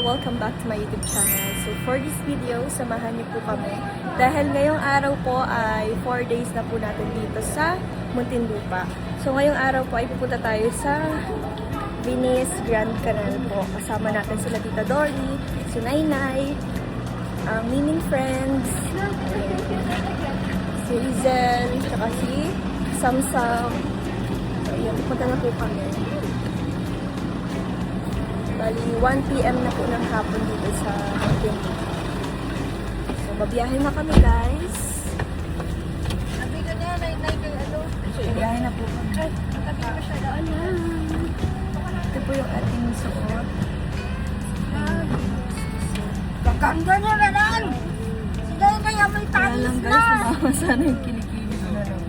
welcome back to my YouTube channel. So for this video, samahan niyo po kami. Dahil ngayong araw po ay 4 days na po natin dito sa Muntinlupa. So ngayong araw po ay pupunta tayo sa Venice Grand Canal po. Kasama natin sila Tita Dory, si Nainay, ang Mining Friends, si Rizel, saka si Samsam. So yun, pupunta na po kami. Bali, 1 PM na po ng hapon dito sa Muntinlupa. So, babiyahe na kami, guys. Sabi ko niya, Nainay, ano? Babiyahe na po kami. Ay, natabi ko siya daan na. Ito po yung ating suot. Gaganda niya na lang! Sige, kaya may Kaya tanis lang, guys, na! sumama sana yung kinikinis na naman.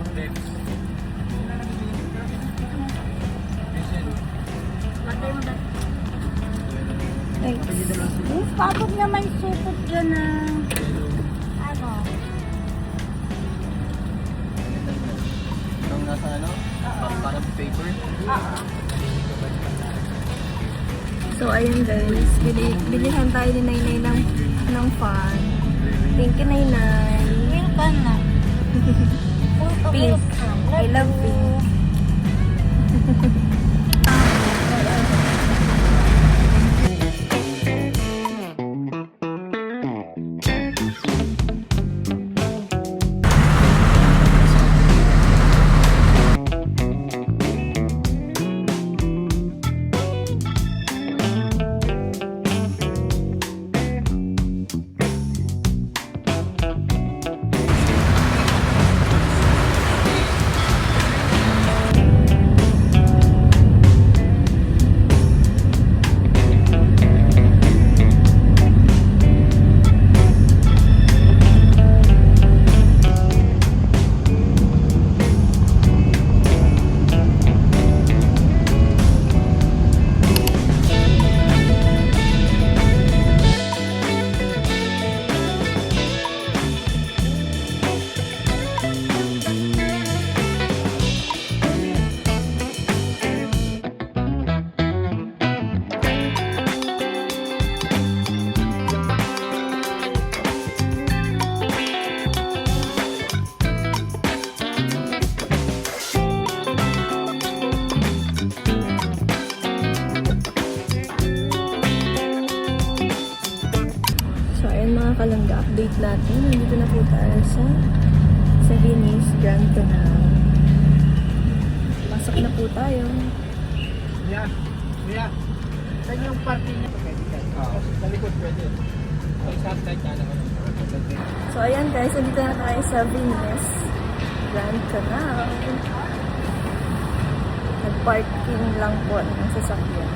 Patay mo na. Thanks. Yung pagod na may supot dyan na... Ano? Yung nasa ano? Parang paper? So, ayun guys. Bilihan tayo ni Nainay ng fan. Thank you, Nainay. Welcome na. Pink. I love pink. Mga kalangga, update natin. Nandito na po tayo sa Venice Grand Canal. Pasok na po tayo. Yeah. Yeah. Saan yung party niya? Sa likod pwede. Sa side ka naman. So ayan guys, nandito na tayo sa Venice Grand Canal. Nag-parking lang po ng sasakyan.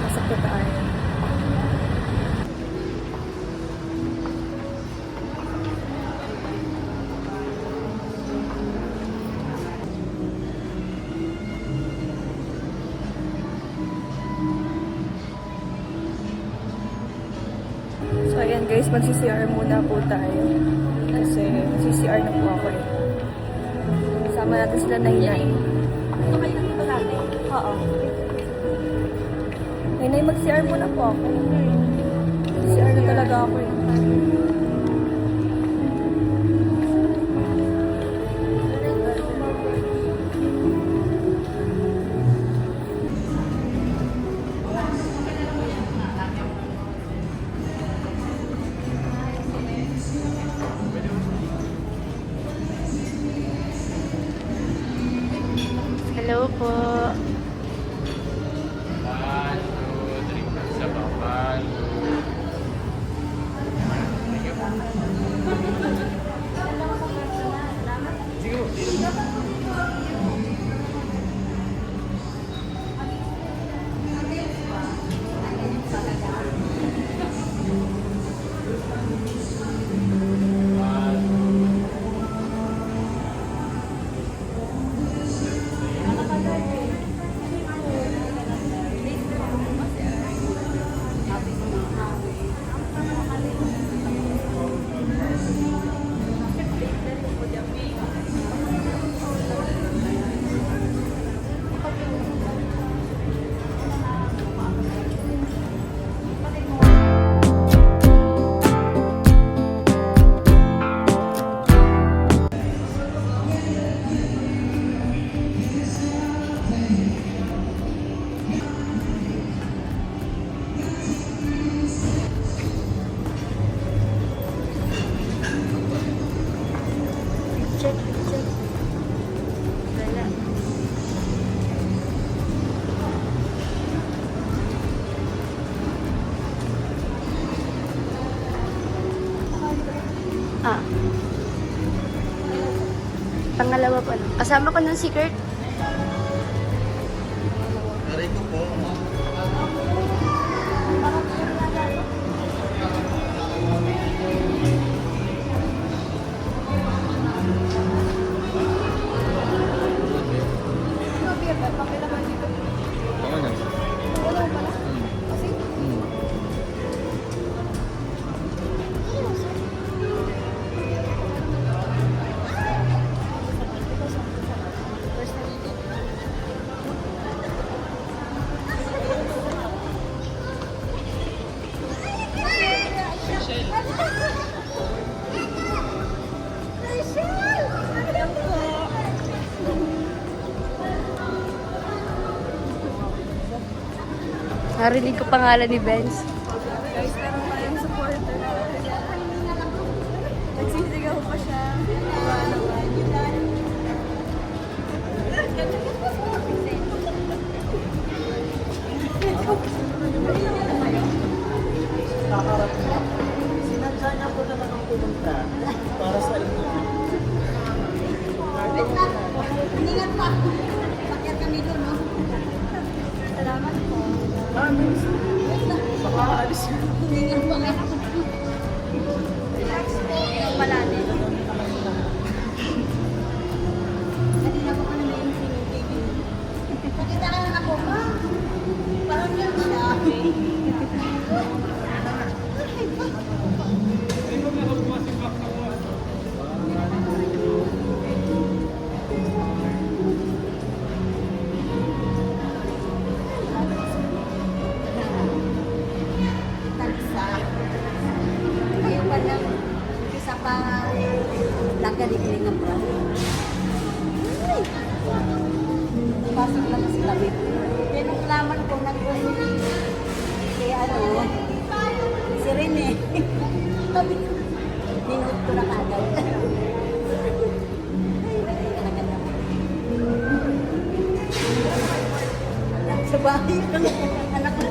Pasok na tayo. So ayan guys, mag-CCR muna po tayo. Kasi CCR na po ako eh. Kasama natin sila Nainay. Oo. Nainay, mag-CR muna po ako. CR na talaga ako eh. Hello po. 1, 2, 3. Sa bawah. Pangalawa pa lang. Kasama ko ng si Kurt. Aray ko po. Tama na. Narinig ko pangalan ni Benz. Guys, meron tayong supporter. Nagsisigaw pa siya. Diba naman? Sinadya niya po na naman pumunta para sa inyo. Hiningan pa. Pakyat kami doon, no? Salamat po. Baka alis yun. Hiningan pa nga. Relax po. Yung malali. Kanina ko ka na yung sinigigil. Nakita ka na ako, ma. Parang yan siya. Tansa. Ngayon pa lang, isa pa nagkaligling ang bra. Ay! Pasok lang si Labit. Kaya nung laman ko, kaya ano, si Rene. Sabi ko, minuto ko na kagad. Ay, kaganda. Sa bahay lang, anak ko.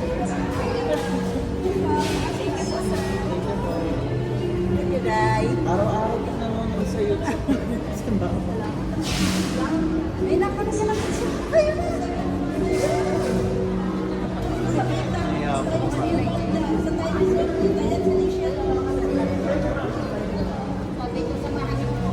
Thank you, Day. Araw-araw ka naman sa YouTube. Ay, nakakasalamat siya. Ayun na. Sabi ko sa mga anak ko,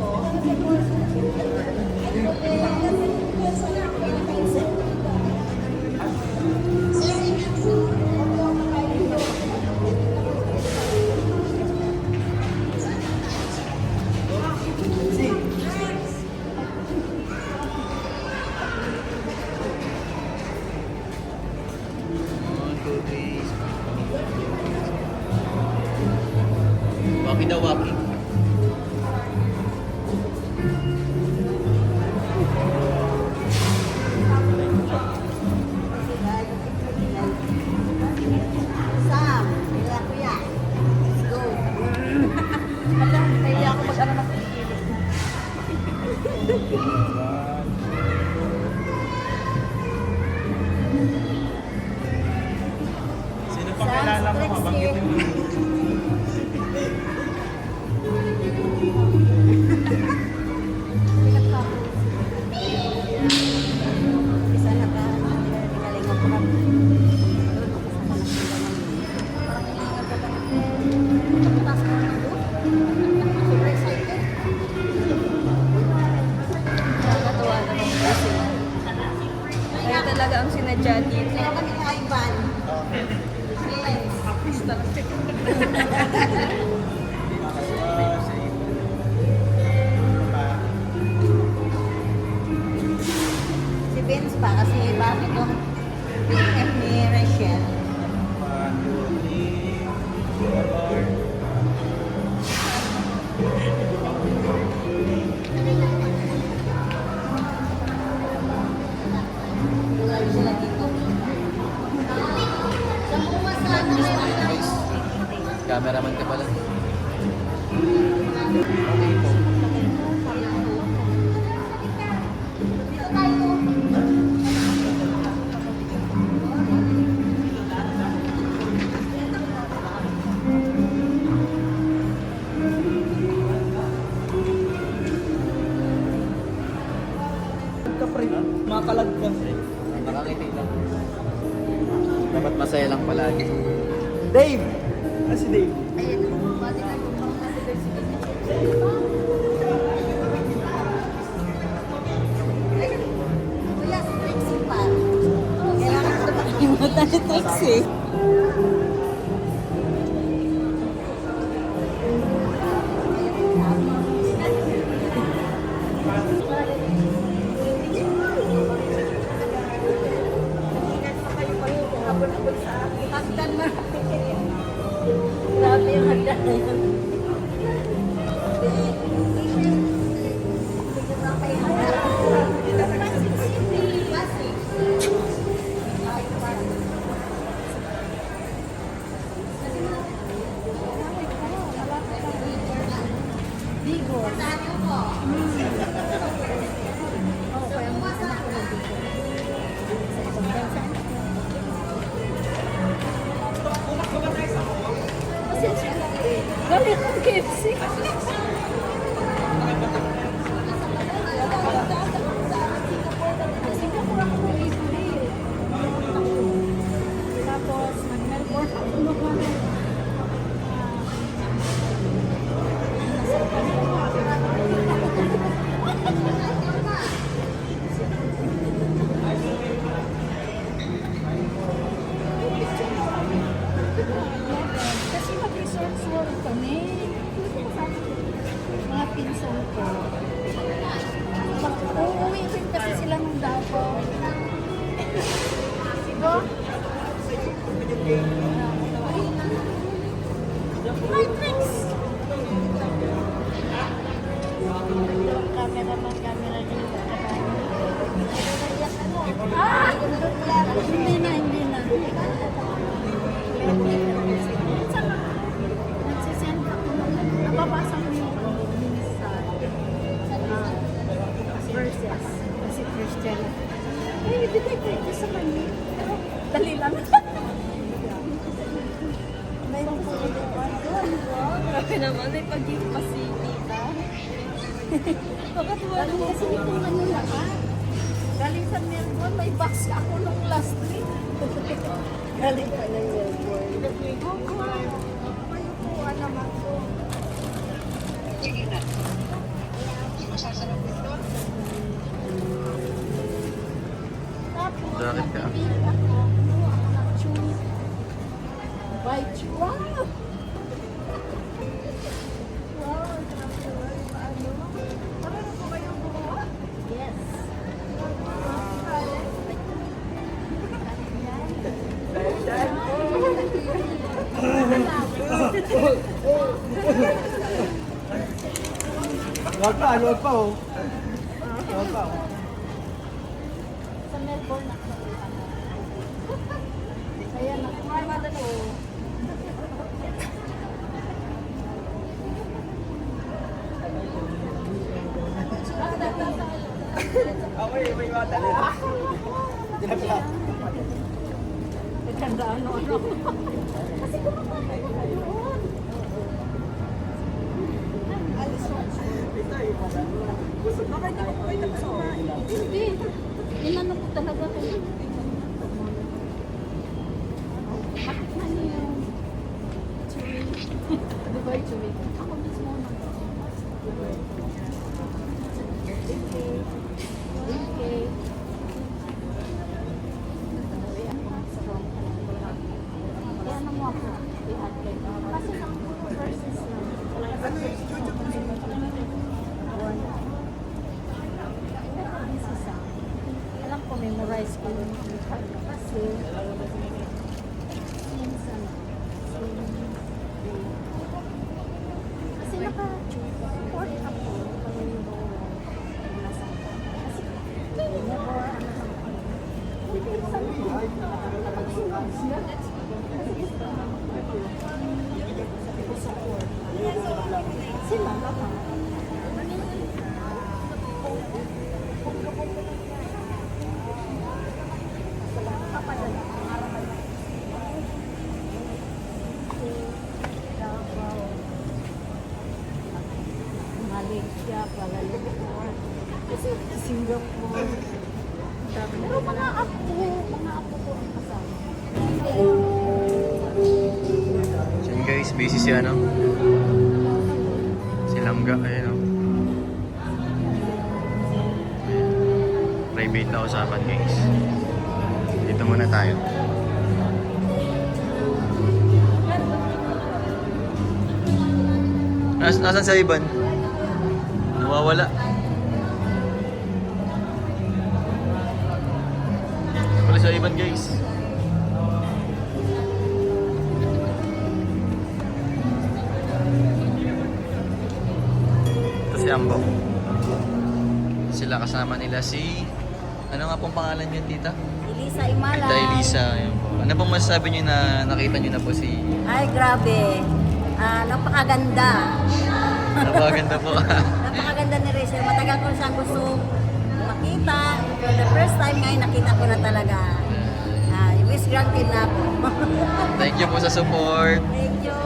Walking daw, walking. Sam, nila kuya. Let's go. Alam, kaya ako mag-ano na Sino pang kilala mo? Mabanggit mo. Isa na ka, galing ako na. Doon ako sa kanang parang hiningan ko lang. Pagkatas ko na doon. Super excited. Nakakatuwa naman po sila. Kaya talaga ang sinadya dito. Kaya kami ni Ivan. Si Vince pa kasi bakit itong PF ni Rachel. Lalo sila dito. Sa pumasaan na Cameraman ka pala. ka, pre. Makalag ka. Nakangiti lang. Dapat masaya lang palagi. Dave! Ah, si Dave. Ayan, bati na yung mga diversity. Kuya, si Trixie pa. Kailangan ko na makalimutan si Trixie. Hagdan na. Grabe yung hagdan na yun. Galit ang KFC. Singapore ako ulit. Tapos, nag-Melbourne ako naman. Kasi mag-resort world kami. Mga pinsan ko. Uuwi rin kasi sila ng Davao. Diba? My tricks! Camera din. Ah! Hindi na. Nagsisend ako. Nababasa ko yung minsan. Verses. Kasi Christian. Eh, bigay ko sa kanya. Dali lang. Mayroon po ulit. Grabe naman, may pag-gift pa si Tita. Kakatuwa Galing kasi ipunan yung lahat. Galing sa Melbourne, may box ako nung last week. Galing pa ng Melbourne. Oo. May upuan naman ko. Tapos, Bakit ka? napipili ako. Kumuha ako ng chewy. By chewy. Wow! Wow, paano? Marunong po kayong gumawa? Yes. Huwag pa, oh. Huwag pa, oh. Sa Melbourne ako. Kaya nakuha ko. Okay, may mata nila. Nagkandaan ano. Kasi kumakain ko yun. Bakit ako po ito kumain? Hindi. Inano ko talaga kayo. Bakit man yung chewy? Di ba yung chewy? Ako mismo na. Okay. Kaya ano mo ako? Kasi lang versus lang. Alam ko, memorize ko yung kasi minsan kasi naka-support ako kami yung nasa kasi never ano lang ako minsan nakapagsimag siya support sila lahat Malaysia, Kuala Lumpur. Kasi Singapore. Pero mga apo ko ang kasama. Yan guys, busy si ano. Si Langga, ayun o. Private na usapan guys. Dito muna tayo. Nasaan si Ivan? Nawawala. Wala si Ivan guys. Ito si Ambo. Sila kasama nila si... Ano nga pong pangalan niyo, tita? Elisa Imala. Tita Elisa. Ayun po. Ano pong masasabi niyo na nakita niyo na po si... Ay, grabe. Napakaganda. Napakaganda po. Napakaganda ni Rachel. Matagal ko siyang gusto makita. For the first time ngayon, nakita ko na talaga. Wish granted na ako. Thank you po sa support. Thank you.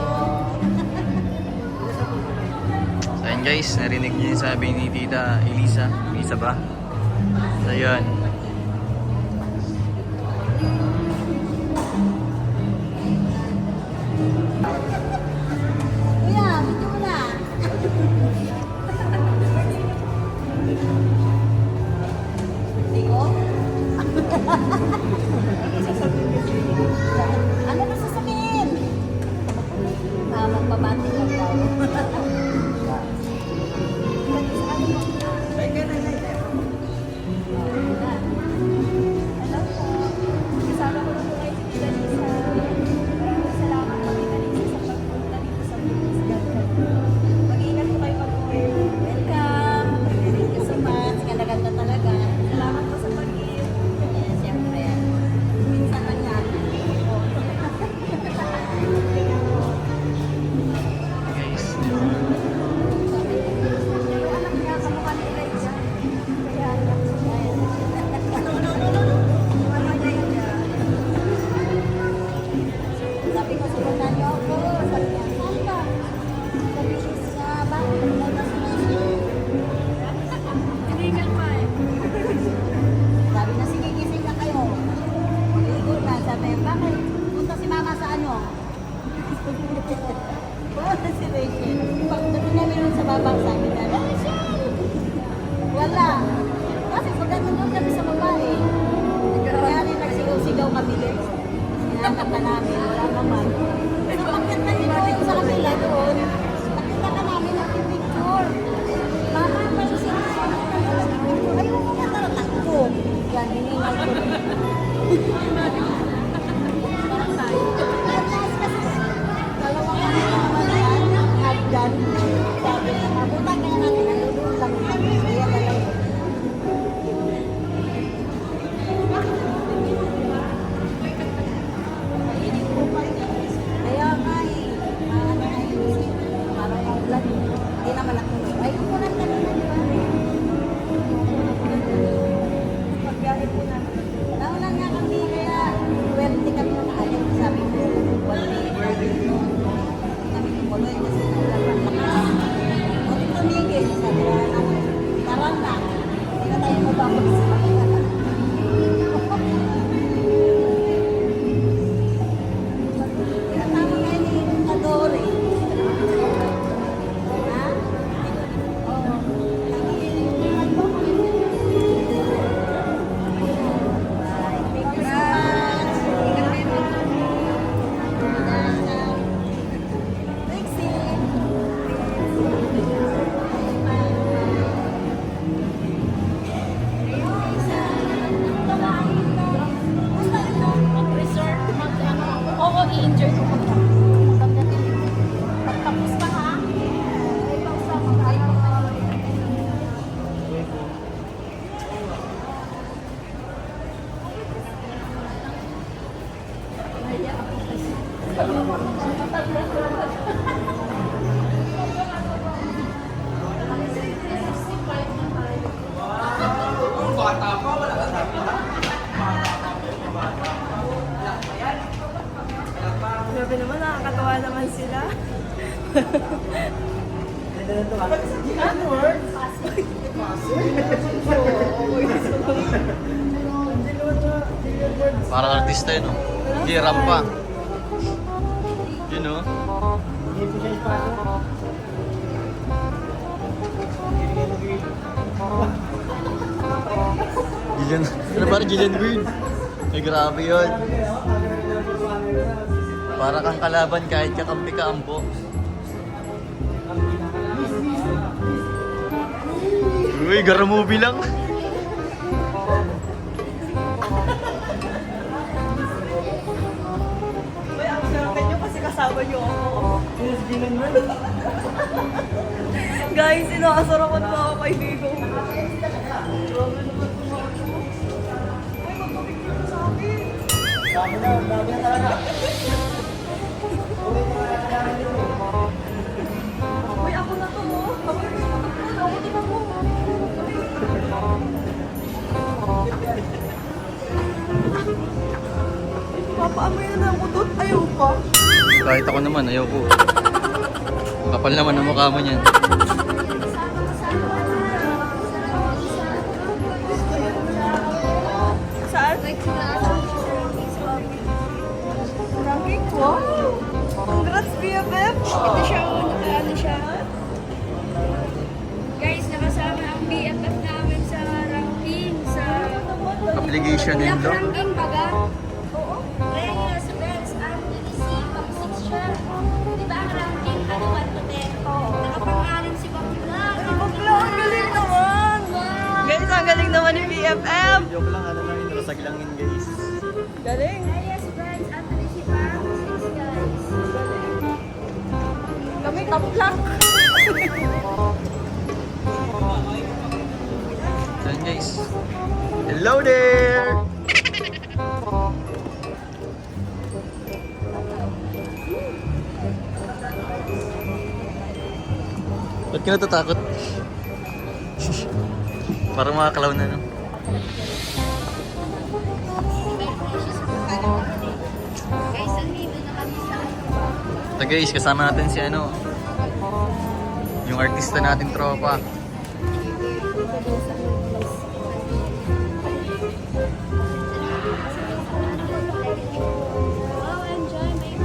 So ayun guys, narinig niyo yung sabi ni Tita Elisa. Elisa ba? So yun. Kuya, video mo na. Hindi ko? Ano na sasabihin? Magpabati lang daw. Hello po. Kasama ko na po kayo si Tita Lisa. Maraming salamat po Tita Lisa sa pagpunta dito sa Philippines Gantry. Mag-iingat po kayo pag-uwi. Welcome. Thank you so much. Ganda-ganda talaga. Salamat po sa pag-iingat. Yes, siyempre. Minsan lang yan. Guys. Yung anak niya, kamukha ni Elijah. Kaya, sabi ko, sumundan niyo ako. Sabi niya, saan ka? Sabi ko, sa bahay. Illegal pa eh. Sabi na, sige, gising na kayo. Mag-iikot na. Sabi, bakit? Punta si mama sa ano? Wala si Rachel. Pagdating namin nun sa babang, sabi na, Rachel! Wala. Kasi pagdating doon kami sa babae. Kaya rin nagsigaw-sigaw kami din. Sinanap na namin. Wala naman. So, pagkita nito sa kabila doon, nakita ka namin nagpipicture. Mama, parang sinasabi ka na nagpipicture. Ayun mo nga tara, takbo. Yan, hiningal ko. Dalawang kami naman yan, hagdan. Sabi niya, mabutan kaya natin ang lulong lang. Kaya dalawa. Kaya nga eh, parang ang vlog, hindi naman ako. Ay, kukunan ka na di ba? Pagbiyahe po namin. Naulan nga kami, kaya 20 kami na naalit. Sabi ko, 1 day kami tumuloy kasi naulan pa lakas. Buti tumigil, sabi na naman, tara na, hindi na tayo mababag sa kanila. Tinatawag ngayon ni Adore. Ha? Oo. Bye. Thank you so much. Ingat kayo Oo, i-enjoy ko po. Pagtapos pa ha? Ikaw sa Grabe naman, nakakatawa naman sila. Ano? Parang artista yun, oh. Hiram pa. Yun, oh. Hindi po siya espasyo. Gillian, ano parang Gillian Weird? Ay, grabe yun. Para kang kalaban kahit kakampi ka ampo. Uy, gara movie lang. Uy, ang sarap nyo kasi kasama nyo ako. Guys, inaasarapan ko ako kay Vigo. Grabe naman po ako. Uy, magpapicture sa akin. Dami na talaga. Uy, ako na to, mo. Ako din ako. Papaamoy na lang ako doon. Ayaw pa. Kahit ako naman, ayoko. Kapal naman ang mukha mo niyan. Saan? Ranking? Wow! Congrats, BFF! Ito siya, nakaano siya. Guys, nakasama ang BFF namin sa ranking, sa Application Black window. ranking baga. Oo. Reyes, Benz, Anthony C, pang-6 siya. Di ba ang ranking, ano, 1 to 10? Nakapang-alim si Bakla. Bakla, ang galing naman! Wow! Guys, ang galing naman ni BFF! Joke lang, ano lang yun, rasag lang yun, guys. Galing! Reyes, Benz, Anthony C, pang-6 guys. Kami top lang! Yan, guys. Hello there! Ba't ka natatakot? Parang mga clown na, no? Guys, andito na kami sa Ito guys, kasama natin si ano, yung artista nating tropa. Wow, enjoy my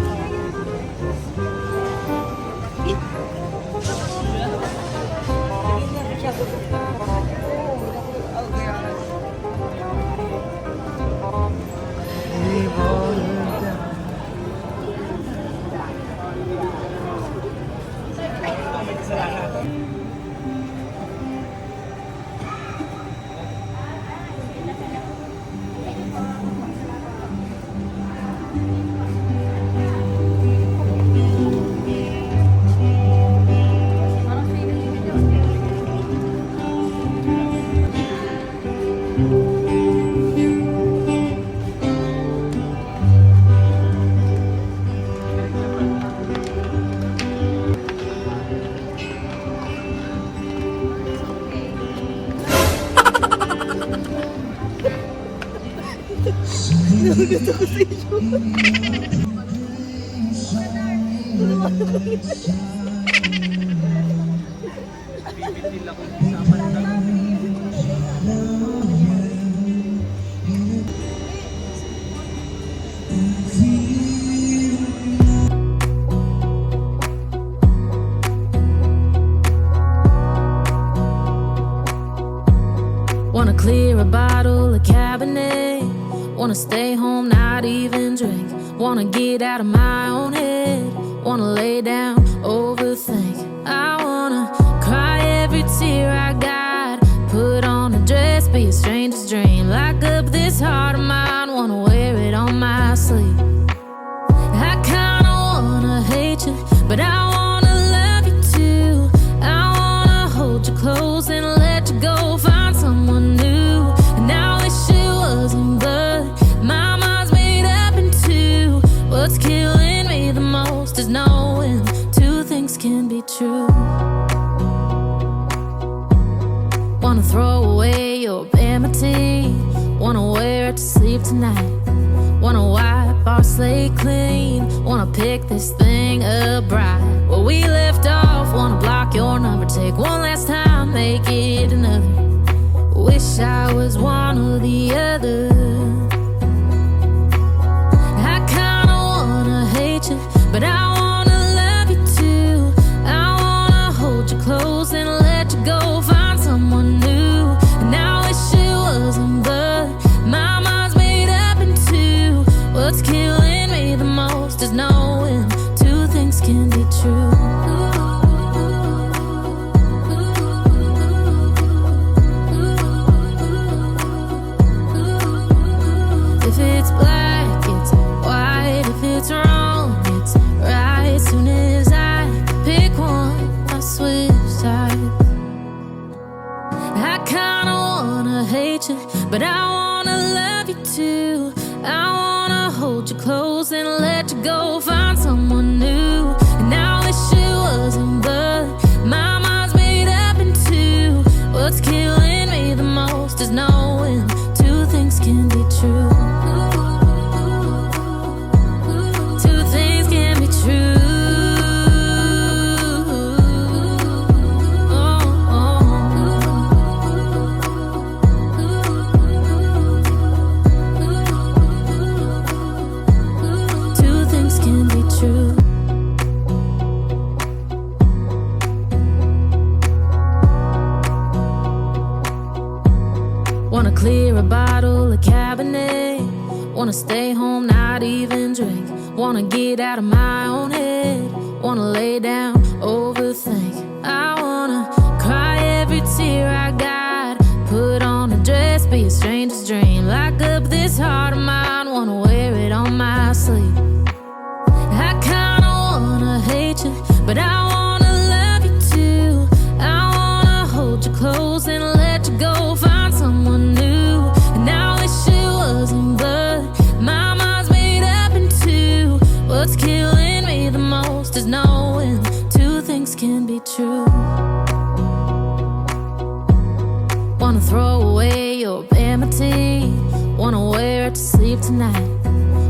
Wanna clear a bottle of Cabernet. Wanna stay home, not even drink. Wanna get out of my own head. Wanna lay down, overthink. I wanna cry every tear I got. Put on a dress, be a stranger's dream. Lock up this heart of mine, wanna wear it on my sleeve. I kinda wanna hate you, but I wanna love you too. I wanna hold you close and let you go. Find someone new, and I wish it wasn't, but my mind's made up in two. What's killing me the most is knowing two things can be true. Wanna throw away your vanity. Wanna wear it to sleep tonight. Wanna wipe our slate clean. Wanna pick this thing up right where we left off. Wanna block block your number, take one last time, make it another. Wish I was one or the other. I kinda wanna hate you, but I wanna love you too. I wanna hold you close and let you go, find someone new. And I wish it wasn't, but my mind's made up in two. What's killing me the most is knowing two things can be true. If it's black, it's white. If it's wrong, it's right. Soon as I pick one, I switch sides. I kinda wanna hate you, but I wanna love you too. I wanna hold you close and let you go, find someone new. And I wish it wasn't, but my mind's made up in two. What's killing me the most is knowing two things can be true. Two things can be true. Two things can be true. Wanna clear a bottle of Cabernet. Wanna stay home, not even drink. Wanna get out of my own head. Wanna lay down, overthink. I wanna cry every tear I got. Put on a dress, be a stranger's dream. Lock up this heart of mine, wanna wear it on my sleeve. I kinda wanna hate you, but I wanna love you too. I wanna hold you close and let you go, find someone new. And I wish it wasn't, but my mind's made up in two. What's killing me the most is knowing two things can be true. Wanna throw away your vanity. Wanna wear it to sleep tonight.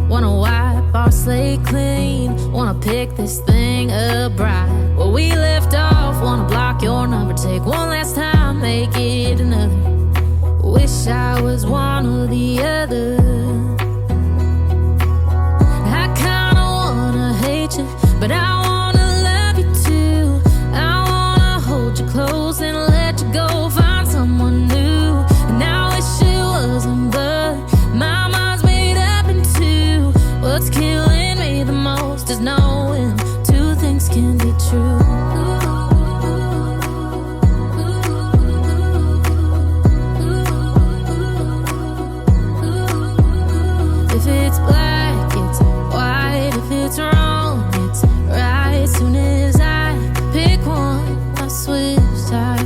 Wanna wipe our slate clean. Wanna pick this thing up right where we left off. Wanna block your number, take one last time, make it another. Wish I was one or the other. I kinda wanna hate you, but I wanna love you too. I wanna hold you close and let you go, find someone new. And I wish it wasn't, but my mind's made up in two. What's killing me the most is knowing two things can be true. If it's black, it's white. If it's wrong, it's right. Soon as I pick one, I switch sides.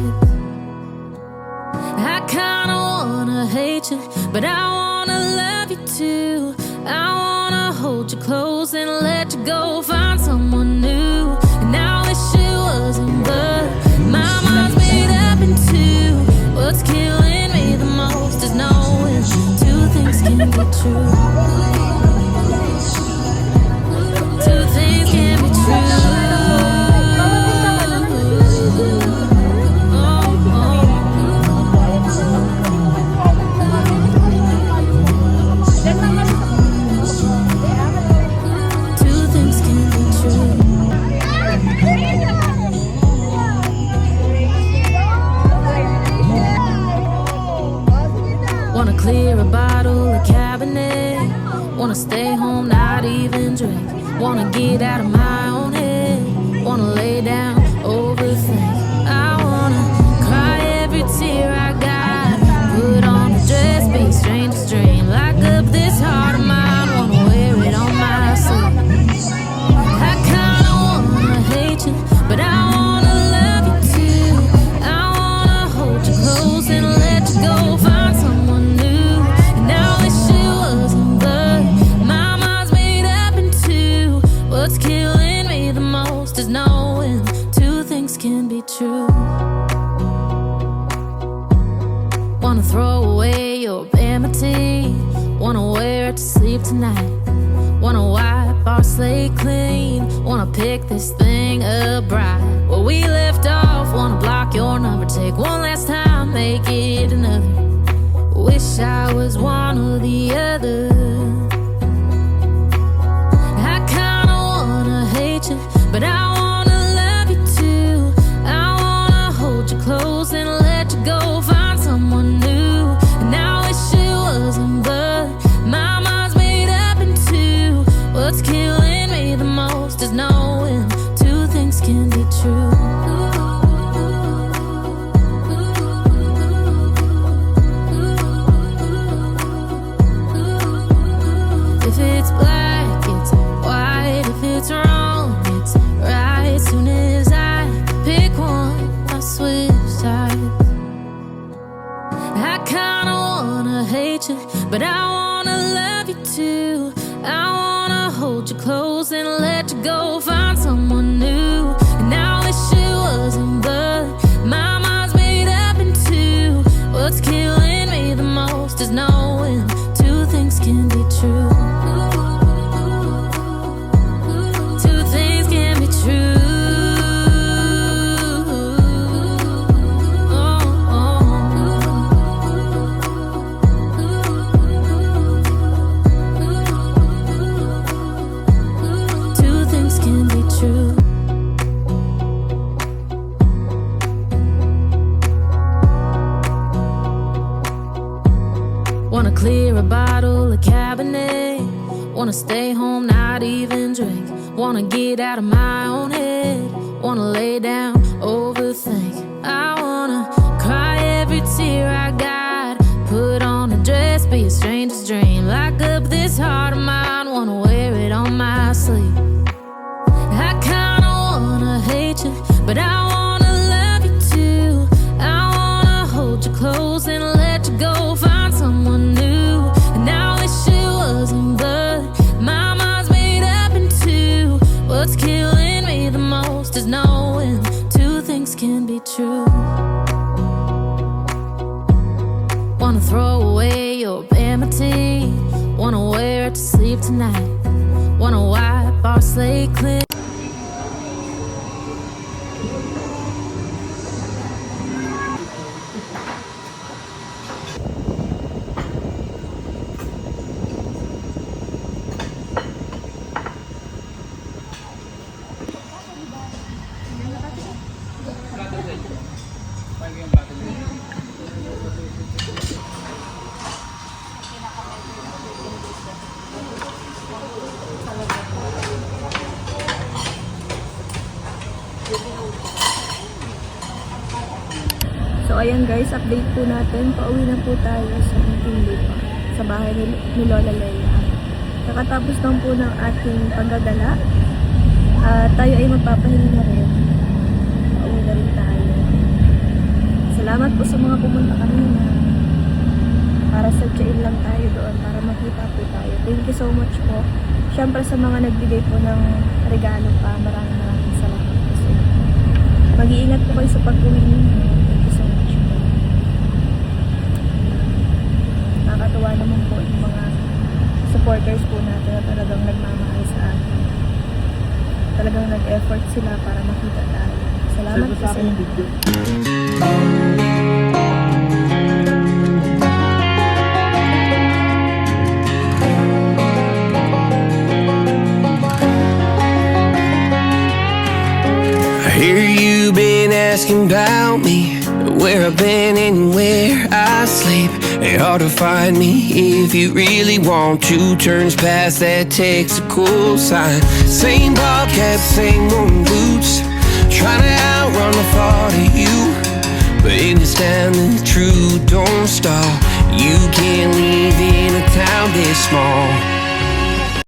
I kinda wanna hate you, but I wanna love you too. I wanna hold you close and let you go, find someone new. And I wish it wasn't, but my mind's made up in two. What's killing me the most is knowing two things can be true. Two things can be true. Two things can be true. Wanna clear a bottle of Cabernet. Wanna stay home, not even drink. Wanna get out of my own head. Wanna lay down, overthink. I wanna cry every tear I got. Put on a dress, be a stranger's dream. Lock up this heart of mine, wanna wear it on my sleeve. I kinda wanna hate you, but I wanna love you too. I wanna hold you close and let you go, find someone new. And I wish it wasn't, but my mind's made up in two. What's killing me the most is knowing two things can be true. Wanna throw away your vanity. Wanna wear it to sleep tonight. Wanna wipe bar slate clean. Wanna pick this thing up right where we left off. Wanna block your number, take one last time, make it another. Wish I was one or the other. I kinda wanna hate you, but I wanna love you too. I wanna hold you close and let you go, find someone new. And I wish it wasn't, but my mind's made up in two. What's killing me the most is knowing two things can be true. If it's black, it's white. If it's wrong, it's right. Soon as I pick one, I switch sides. I kinda wanna hate you, but I wanna love you too. I wanna hold you close and let you go, find someone new. And I wish it wasn't, but my mind's made up in two. What's killing me the most is knowing two things can be true. Two things can be true. Two things can be true. Wanna clear a bottle of Cabernet. Wanna stay home, not even drink. Wanna get out of my own head. Wanna lay down, overthink. I wanna cry every tear I got. Put on a dress, be a stranger's dream. Lock up this heart of mine, wanna wear it on my sleeve. I kinda wanna hate you, but I wanna love you too. I wanna hold you close and let you go, find someone new. And I wish it wasn't, but my mind's made up in two. What's killing me the most is knowing two things can be true. Wanna throw away your vanity. Wanna wear it to sleep tonight. Wanna wipe our slate clean. So ayan guys, update po natin. Pauwi na po tayo sa Muntinlupa, sa bahay ni Lola Leia. Nakatapos lang po ng ating paggagala. Tayo ay magpapahinga na rin. Pauwi na rin tayo. Salamat po sa mga pumunta kanina. Para sadyain lang tayo doon, para makita po tayo. Thank you so much po. Siyempre sa mga nagbigay po ng regalo pa, maraming salamat po sa inyo. Mag-iingat po kayo sa pag-uwi ninyo. Nakakatuwa naman po yung mga supporters po natin na talagang nagmamahal sa atin. Talagang nag-effort sila para makita tayo. Salamat po sa inyo. I hear you been asking about me, where I've been and where I sleep. It's hard to find me if you really want to. Turns past that takes a cool sign. Same ball cap, same old boots, trying to outrun the thought of you. But in this town the truth don't stop. You can't leave in a town this small.